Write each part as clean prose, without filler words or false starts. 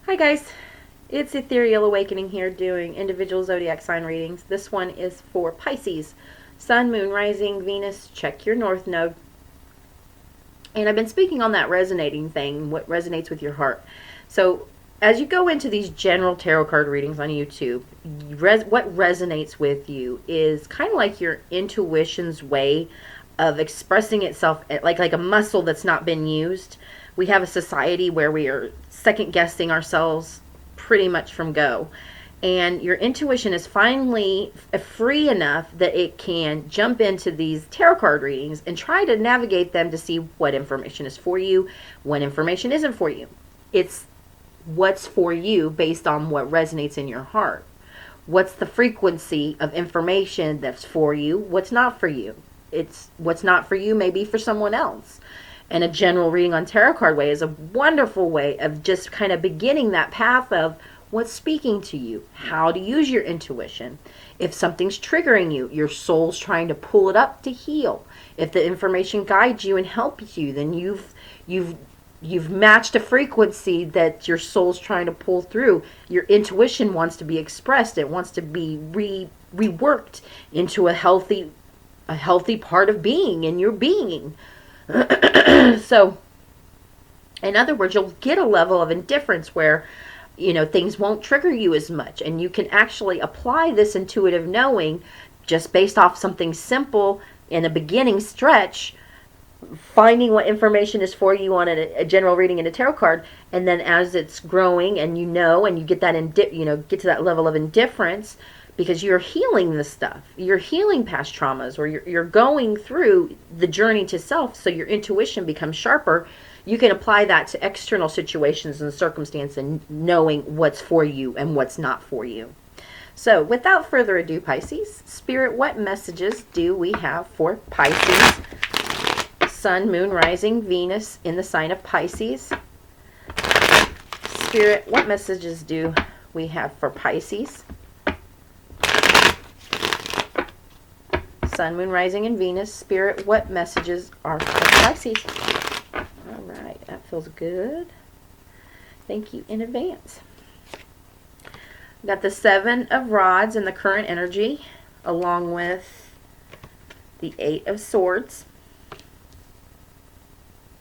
Hi guys, it's Ethereal Awakening here doing individual zodiac sign readings. This one is for Pisces. Sun, Moon, Rising, Venus, check your North Node. And I've been speaking on that resonating thing, what resonates with your heart. So as you go into these general tarot card readings on YouTube, what resonates with you is kind of like your intuition's way of expressing itself, like a muscle that's not been used. We have a society where we are second guessing ourselves pretty much from go. And your intuition is finally free enough that it can jump into these tarot card readings and try to navigate them to see what information is for you, what information isn't for you. It's what's for you based on what resonates in your heart. What's the frequency of information that's for you, what's not for you. It's what's not for you may be for someone else. And a general reading on tarot card way is a wonderful way of just kind of beginning that path of what's speaking to you, how to use your intuition. If something's triggering you, your soul's trying to pull it up to heal. If the information guides you and helps you, then you've matched a frequency that your soul's trying to pull through. Your intuition wants to be expressed. It wants to be reworked into a healthy part of being in your being. So, in other words, you'll get a level of indifference where, things won't trigger you as much. And you can actually apply this intuitive knowing just based off something simple in a beginning stretch, finding what information is for you on a general reading in a tarot card. And then as it's growing and and you get that, get to that level of indifference, because you're healing this stuff. You're healing past traumas, or you're going through the journey to self, so your intuition becomes sharper. You can apply that to external situations and circumstances and knowing what's for you and what's not for you. So without further ado, Pisces, Spirit, what messages do we have for Pisces? Sun, Moon, Rising, Venus in the sign of Pisces. Spirit, what messages do we have for Pisces? Sun, Moon, Rising, and Venus. Spirit, what messages are for Pisces? All right, that feels good. Thank you in advance. Got the Seven of Rods in the current energy, along with the Eight of Swords.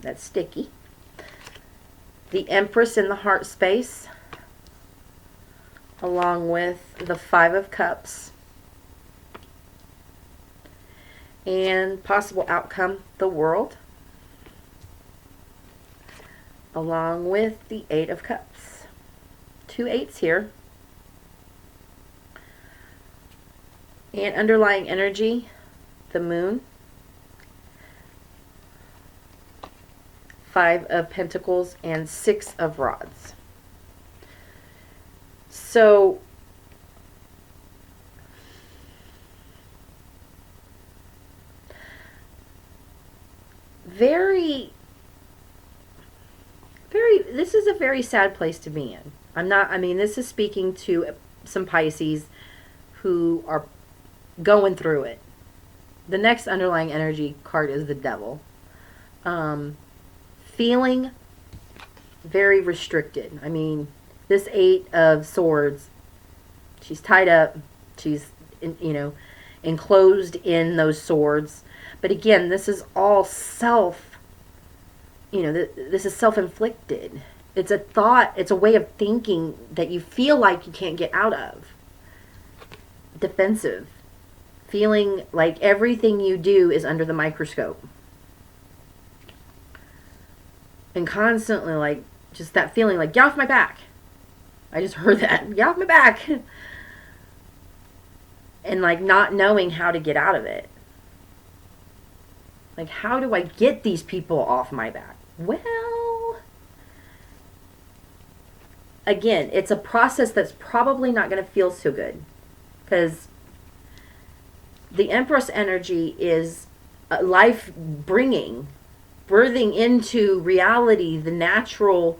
That's sticky. The Empress in the heart space, along with the Five of Cups. And possible outcome, the World, along with the Eight of Cups. Two eights here. And underlying energy, the Moon, Five of Pentacles, and Six of Rods. So this is a very sad place to be in. This is speaking to some Pisces who are going through it. The next underlying energy card is the Devil. Feeling very restricted. This Eight of Swords, she's tied up. She's, enclosed in those swords. But again, this is all this is self-inflicted. It's a thought, it's a way of thinking that you feel like you can't get out of. Defensive. Feeling like everything you do is under the microscope. And constantly, just that feeling like, get off my back. I just heard that. Get off my back. And, not knowing how to get out of it. How do I get these people off my back? Well, again, it's a process that's probably not going to feel so good. Because the Empress energy is life-bringing, birthing into reality the natural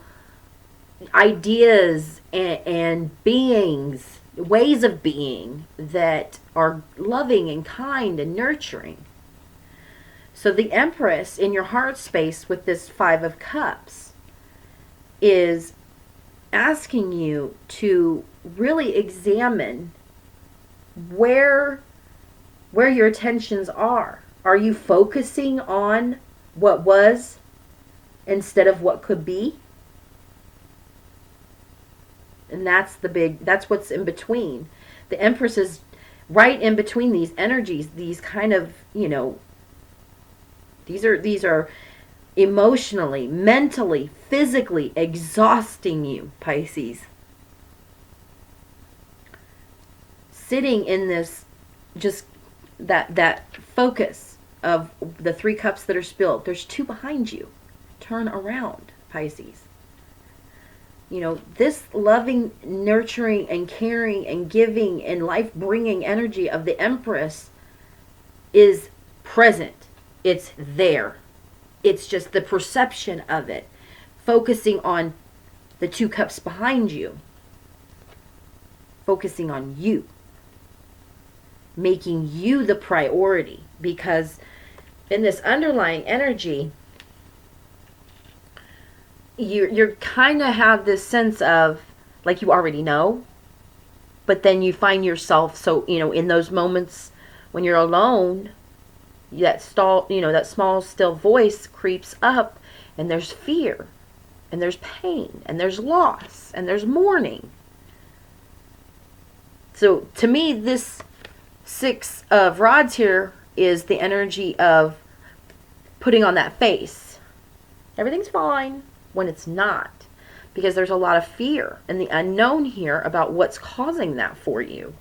ideas and beings, ways of being that are loving and kind and nurturing. So the Empress in your heart space with this Five of Cups is asking you to really examine where your attentions are. Are you focusing on what was instead of what could be? And that's what's in between. The Empress is right in between these energies, these kind of, these are emotionally, mentally, physically exhausting you, Pisces. Sitting in this, just that focus of the 3 cups that are spilled. There's 2 behind you. Turn around, Pisces. This loving, nurturing, and caring, and giving, and life-bringing energy of the Empress is present. It's there. It's just the perception of it. Focusing on the 2 cups behind you. Focusing on you. Making you the priority. Because in this underlying energy, you're kind of have this sense of like you already know, but then you find yourself in those moments when you're alone, that small still voice creeps up, and there's fear, and there's pain, and there's loss, and there's mourning. So to me, this 6 of rods here is the energy of putting on that face. Everything's fine. When it's not, because there's a lot of fear and the unknown here about what's causing that for you.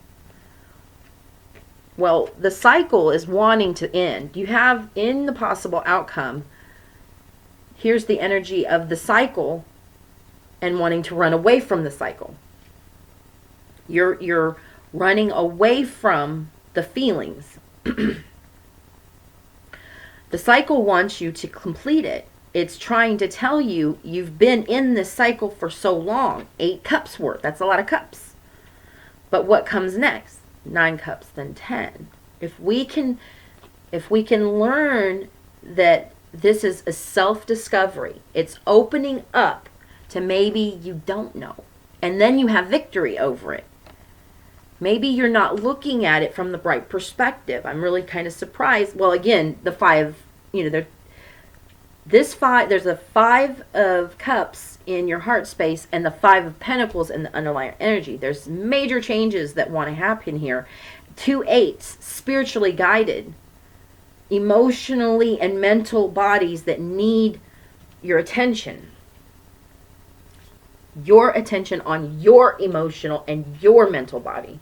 Well, the cycle is wanting to end. You have in the possible outcome, here's the energy of the cycle and wanting to run away from the cycle. You're running away from the feelings. The cycle wants you to complete it. It's trying to tell you you've been in this cycle for so long. 8 cups worth. That's a lot of cups. But what comes next? 9 cups, then 10. If we can learn that this is a self-discovery, it's opening up to maybe you don't know. And then you have victory over it. Maybe you're not looking at it from the right perspective. I'm really kind of surprised. Well, again, the 5, there's a 5 of cups in your heart space and the 5 of pentacles in the underlying energy. There's major changes that want to happen here. 2 8s, spiritually guided, emotionally and mental bodies that need your attention. Your attention on your emotional and your mental body.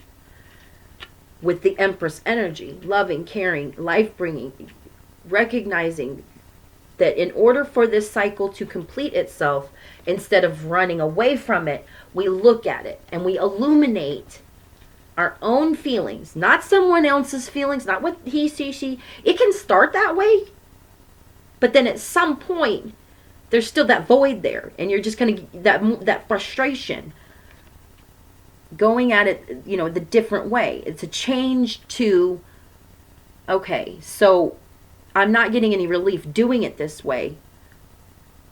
With the Empress energy, loving, caring, life-bringing, recognizing that in order for this cycle to complete itself, instead of running away from it, we look at it and we illuminate our own feelings, not someone else's feelings, not what he, she. It can start that way, but then at some point, there's still that void there, and you're just going to, that frustration, going at it, the different way. It's a change to, okay, so I'm not getting any relief doing it this way.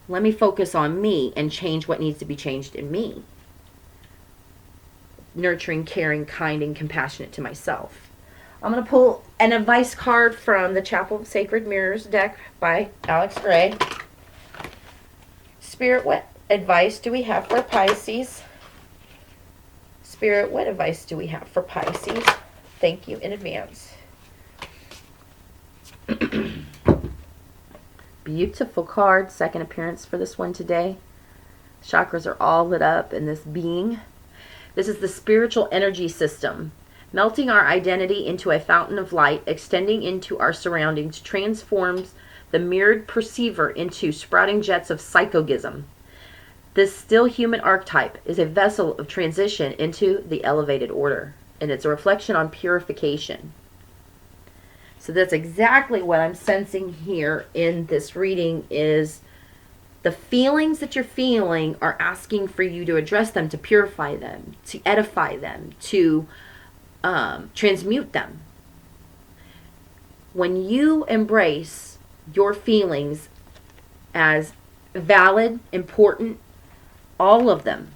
Let me focus on me and change what needs to be changed in me. Nurturing, caring, kind, and compassionate to myself. I'm going to pull an advice card from the Chapel of Sacred Mirrors deck by Alex Gray. Spirit, what advice do we have for Pisces? Spirit, what advice do we have for Pisces? Thank you in advance. Beautiful card, second appearance for this one today. Chakras are all lit up in this being. This is the spiritual energy system, melting our identity into a fountain of light, extending into our surroundings, transforms the mirrored perceiver into sprouting jets of psychogism. This still human archetype is a vessel of transition into the elevated order, and it's a reflection on purification. So that's exactly what I'm sensing here in this reading is the feelings that you're feeling are asking for you to address them, to purify them, to edify them, to transmute them. When you embrace your feelings as valid, important, all of them,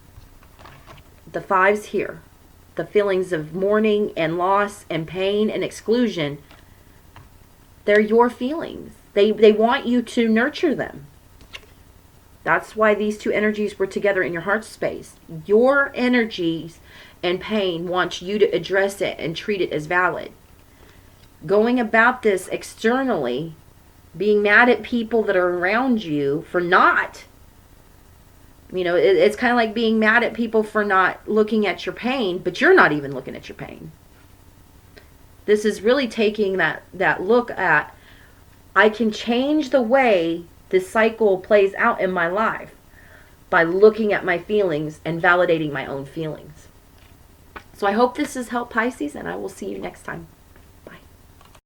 the fives here, the feelings of mourning and loss and pain and exclusion, they're your feelings. They want you to nurture them. That's why these two energies were together in your heart space. Your energies and pain wants you to address it and treat it as valid. Going about this externally, being mad at people that are around you for not, it's kind of like being mad at people for not looking at your pain, but you're not even looking at your pain. This is really taking that look at, I can change the way this cycle plays out in my life by looking at my feelings and validating my own feelings. So I hope this has helped, Pisces, and I will see you next time.